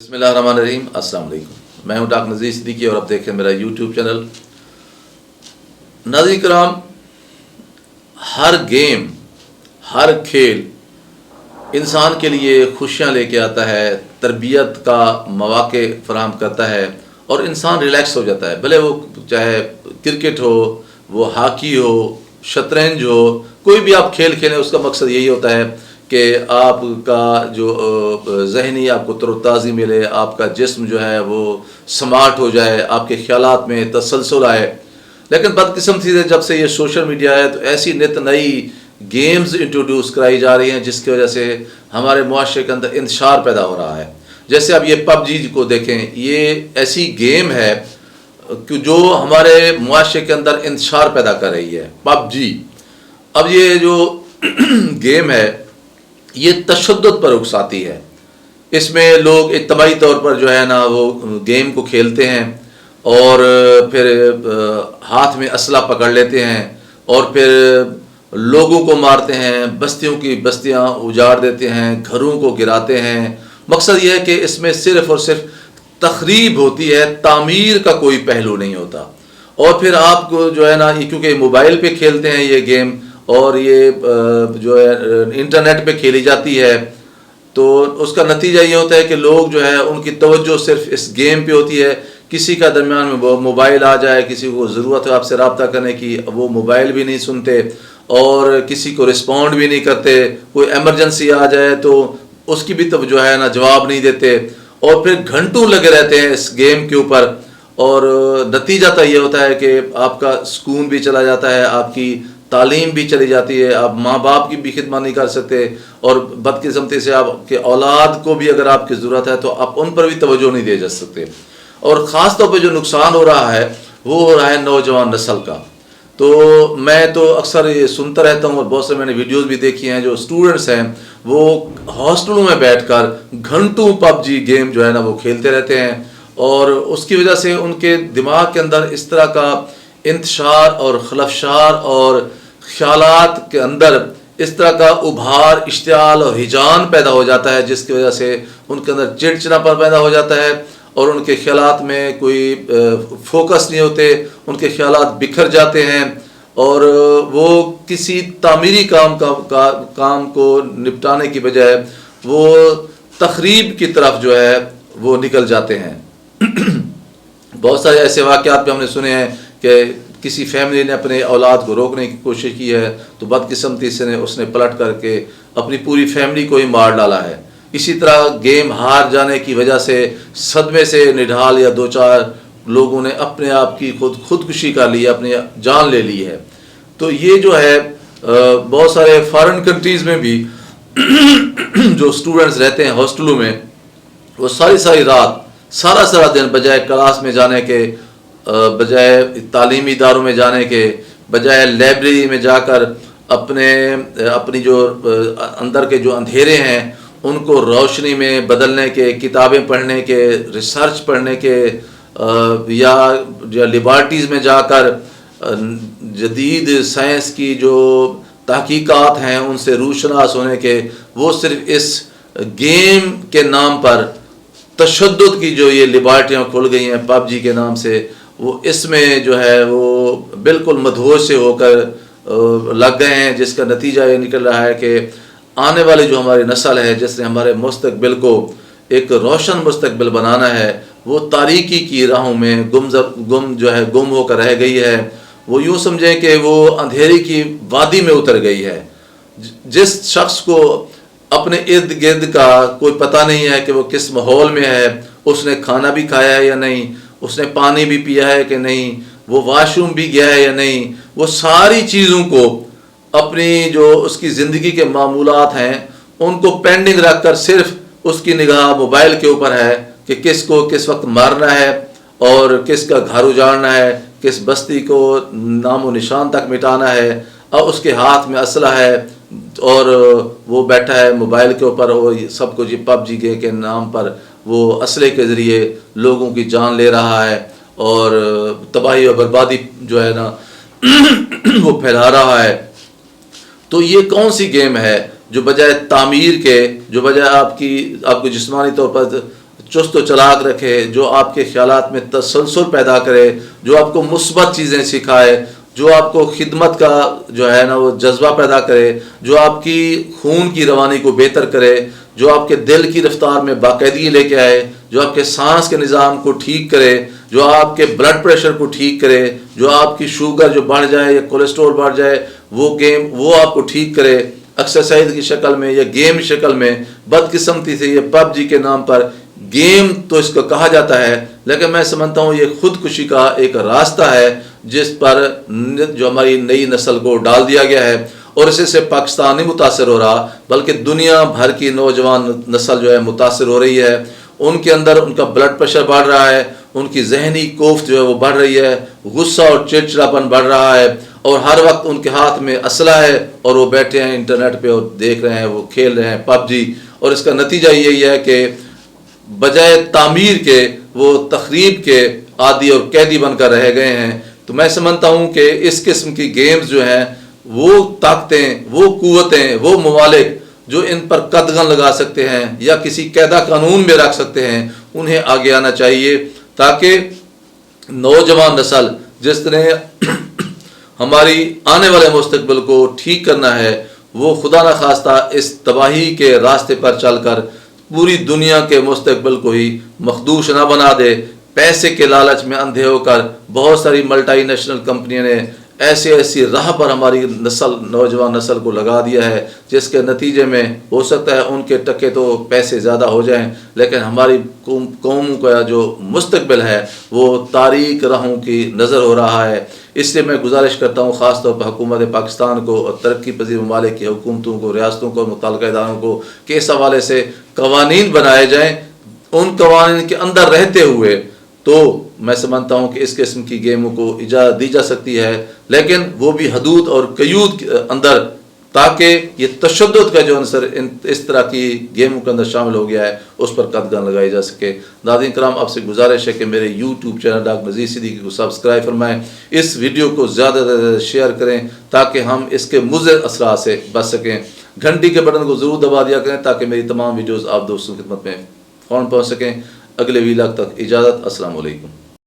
بسم اللہ الرحمن الرحیم. السلام علیکم. میں ہوں ڈاکٹر نذیر صدیقی اور اب دیکھیں میرا یوٹیوب چینل. ناظرین کرام، ہر گیم، ہر کھیل انسان کے لیے خوشیاں لے کے آتا ہے، تربیت کا مواقع فراہم کرتا ہے اور انسان ریلیکس ہو جاتا ہے. بھلے وہ چاہے کرکٹ ہو، وہ ہاکی ہو، شطرنج ہو، کوئی بھی آپ کھیل کھیلیں، اس کا مقصد یہی ہوتا ہے کہ آپ کا جو ذہنی آپ کو تر و تازی ملے، آپ کا جسم جو ہے وہ سمارٹ ہو جائے، آپ کے خیالات میں تسلسل آئے. لیکن بدقسمتی سے جب سے یہ سوشل میڈیا ہے تو ایسی نت نئی گیمز انٹروڈیوس کرائی جا رہی ہیں جس کی وجہ سے ہمارے معاشرے کے اندر انتشار پیدا ہو رہا ہے. جیسے اب یہ پب جی کو دیکھیں، یہ ایسی گیم ہے کہ جو ہمارے معاشرے کے اندر انتشار پیدا کر رہی ہے. پب جی، اب یہ جو گیم ہے یہ تشدد پر اکساتی ہے. اس میں لوگ اجتماعی طور پر جو ہے نا وہ گیم کو کھیلتے ہیں اور پھر ہاتھ میں اسلحہ پکڑ لیتے ہیں اور پھر لوگوں کو مارتے ہیں، بستیوں کی بستیاں اجاڑ دیتے ہیں، گھروں کو گراتے ہیں. مقصد یہ ہے کہ اس میں صرف اور صرف تخریب ہوتی ہے، تعمیر کا کوئی پہلو نہیں ہوتا. اور پھر آپ کو جو ہے نا کیونکہ موبائل پہ کھیلتے ہیں یہ گیم اور یہ جو ہے انٹرنیٹ پہ کھیلی جاتی ہے، تو اس کا نتیجہ یہ ہوتا ہے کہ لوگ جو ہے ان کی توجہ صرف اس گیم پہ ہوتی ہے. کسی کا درمیان میں موبائل آ جائے، کسی کو ضرورت ہے آپ سے رابطہ کرنے کی، وہ موبائل بھی نہیں سنتے اور کسی کو رسپونڈ بھی نہیں کرتے. کوئی ایمرجنسی آ جائے تو اس کی بھی جو ہے نا جواب نہیں دیتے اور پھر گھنٹوں لگے رہتے ہیں اس گیم کے اوپر. اور نتیجہ تو یہ ہوتا ہے کہ آپ کا سکون بھی چلا جاتا ہے، آپ کی تعلیم بھی چلی جاتی ہے، آپ ماں باپ کی بھی خدمت نہیں کر سکتے اور بدقسمتی سے آپ کے اولاد کو بھی اگر آپ کی ضرورت ہے تو آپ ان پر بھی توجہ نہیں دے جا سکتے. اور خاص طور پہ جو نقصان ہو رہا ہے وہ ہو رہا ہے نوجوان نسل کا. تو میں تو اکثر یہ سنتا رہتا ہوں اور بہت سے میں نے ویڈیوز بھی دیکھی ہیں، جو اسٹوڈنٹس ہیں وہ ہاسٹلوں میں بیٹھ کر گھنٹوں پب جی گیم جو ہے نا وہ کھیلتے رہتے ہیں اور اس کی وجہ سے ان کے دماغ کے اندر اس طرح کا انتشار اور خلفشار اور خیالات کے اندر اس طرح کا ابھار، اشتعال اور ہیجان پیدا ہو جاتا ہے جس کی وجہ سے ان کے اندر چڑچڑاپن پیدا ہو جاتا ہے اور ان کے خیالات میں کوئی فوکس نہیں ہوتے، ان کے خیالات بکھر جاتے ہیں اور وہ کسی تعمیری کام کو نپٹانے کی بجائے وہ تخریب کی طرف جو ہے وہ نکل جاتے ہیں. بہت سارے ایسے واقعات بھی ہم نے سنے ہیں کہ کسی فیملی نے اپنے اولاد کو روکنے کی کوشش کی ہے تو بدقسمتی سے اس نے پلٹ کر کے اپنی پوری فیملی کو ہی مار ڈالا ہے. اسی طرح گیم ہار جانے کی وجہ سے صدمے سے نڈھال یا دو چار لوگوں نے اپنے آپ کی خودکشی کر لی ہے، اپنی جان لے لی ہے. تو یہ جو ہے بہت سارے فارن کنٹریز میں بھی جو اسٹوڈنٹس رہتے ہیں ہاسٹلوں میں، وہ ساری رات سارا دن بجائے کلاس میں جانے کے، بجائے تعلیمی اداروں میں جانے کے، بجائے لائبریری میں جا کر اپنی جو اندر کے جو اندھیرے ہیں ان کو روشنی میں بدلنے کے، کتابیں پڑھنے کے، ریسرچ پڑھنے کے، یا لیبارٹریز میں جا کر جدید سائنس کی جو تحقیقات ہیں ان سے روشناس ہونے کے، وہ صرف اس گیم کے نام پر تشدد کی جو یہ لیبارٹریاں کھل گئی ہیں پب جی کے نام سے، وہ اس میں جو ہے وہ بالکل مدہوش سے ہو کر لگ گئے ہیں، جس کا نتیجہ یہ نکل رہا ہے کہ آنے والی جو ہماری نسل ہے جس نے ہمارے مستقبل کو ایک روشن مستقبل بنانا ہے، وہ تاریکی کی راہوں میں گم ہو کر رہ گئی ہے. وہ یوں سمجھیں کہ وہ اندھیری کی وادی میں اتر گئی ہے. جس شخص کو اپنے ارد گرد کا کوئی پتہ نہیں ہے کہ وہ کس ماحول میں ہے، اس نے کھانا بھی کھایا ہے یا نہیں، اس نے پانی بھی پیا ہے کہ نہیں، وہ واش روم بھی گیا ہے یا نہیں، وہ ساری چیزوں کو اپنی جو اس کی زندگی کے معمولات ہیں ان کو پینڈنگ رکھ کر صرف اس کی نگاہ موبائل کے اوپر ہے کہ کس کو کس وقت مارنا ہے اور کس کا گھر اجاڑنا ہے، کس بستی کو نام و نشان تک مٹانا ہے. اور اس کے ہاتھ میں اسلحہ ہے اور وہ بیٹھا ہے موبائل کے اوپر اور سب کو پب جی کے نام پر وہ اسلحے کے ذریعے لوگوں کی جان لے رہا ہے اور تباہی اور بربادی جو ہے نا وہ پھیلا رہا ہے. تو یہ کون سی گیم ہے جو بجائے تعمیر کے، جو بجائے آپ کو جسمانی طور پر چست و چلاک رکھے، جو آپ کے خیالات میں تسلسل پیدا کرے، جو آپ کو مثبت چیزیں سکھائے، جو آپ کو خدمت کا جو ہے نا وہ جذبہ پیدا کرے، جو آپ کی خون کی روانی کو بہتر کرے، جو آپ کے دل کی رفتار میں باقاعدگی لے کے آئے، جو آپ کے سانس کے نظام کو ٹھیک کرے، جو آپ کے بلڈ پریشر کو ٹھیک کرے، جو آپ کی شوگر جو بڑھ جائے یا کولیسٹرول بڑھ جائے وہ آپ کو ٹھیک کرے، ایکسرسائز کی شکل میں یا گیم کی شکل میں۔ بدقسمتی سے یہ پب جی کے نام پر گیم تو اس کو کہا جاتا ہے، لیکن میں سمجھتا ہوں یہ خودکشی کا ایک راستہ ہے جس پر جو ہماری نئی نسل کو ڈال دیا گیا ہے، اور اسے سے پاکستان نہیں متاثر ہو رہا بلکہ دنیا بھر کی نوجوان نسل جو ہے متاثر ہو رہی ہے۔ ان کے اندر ان کا بلڈ پریشر بڑھ رہا ہے، ان کی ذہنی کوفت جو ہے وہ بڑھ رہی ہے، غصہ اور چڑچڑاپن بڑھ رہا ہے، اور ہر وقت ان کے ہاتھ میں اسلحہ ہے اور وہ بیٹھے ہیں انٹرنیٹ پہ اور دیکھ رہے ہیں، وہ کھیل رہے ہیں پب جی، اور اس کا نتیجہ یہی ہے کہ بجائے تعمیر کے وہ تخریب کے عادی اور قیدی بن کر رہ گئے ہیں۔ تو میں سمجھتا ہوں کہ اس قسم کی گیمز جو ہیں وہ طاقتیں، وہ قوتیں، وہ ممالک جو ان پر قدغن لگا سکتے ہیں یا کسی قاعدہ قانون میں رکھ سکتے ہیں، انہیں آگے آنا چاہیے، تاکہ نوجوان نسل جس نے ہماری آنے والے مستقبل کو ٹھیک کرنا ہے، وہ خدا نخواستہ اس تباہی کے راستے پر چل کر پوری دنیا کے مستقبل کو ہی مخدوش نہ بنا دے۔ پیسے کے لالچ میں اندھے ہو کر بہت ساری ملٹی نیشنل کمپنیوں نے ایسی راہ پر ہماری نوجوان نسل کو لگا دیا ہے، جس کے نتیجے میں ہو سکتا ہے ان کے ٹکے تو پیسے زیادہ ہو جائیں، لیکن ہماری قوم کا جو مستقبل ہے وہ تاریک راہوں کی نظر ہو رہا ہے۔ اس لیے میں گزارش کرتا ہوں خاص طور پر حکومت پاکستان کو اور ترقی پذیر ممالک کی حکومتوں کو، ریاستوں کو، متعلقہ اداروں کو کہ اس حوالے سے قوانین بنائے جائیں، ان قوانین کے اندر رہتے ہوئے تو میں سمجھتا ہوں کہ اس قسم کی گیموں کو اجازت دی جا سکتی ہے، لیکن وہ بھی حدود اور قیود کے اندر، تاکہ یہ تشدد کا جو عنصر اس طرح کی گیموں کے اندر شامل ہو گیا ہے اس پر قدغن لگائی جا سکے۔ ناظرین کرام، آپ سے گزارش ہے کہ میرے YouTube channel doctor Nazir Siddiqui کو سبسکرائب فرمائیں، اس ویڈیو کو زیادہ سے زیادہ شیئر کریں تاکہ ہم اس کے مضر اثرات سے بچ سکیں۔ گھنٹی کے بٹن کو ضرور دبا دیا کریں تاکہ میری تمام ویڈیوز آپ دوستوں کی خدمت میں فوراً پہنچ سکیں۔ اگلے ویلاگ تک اجازت، السلام علیکم۔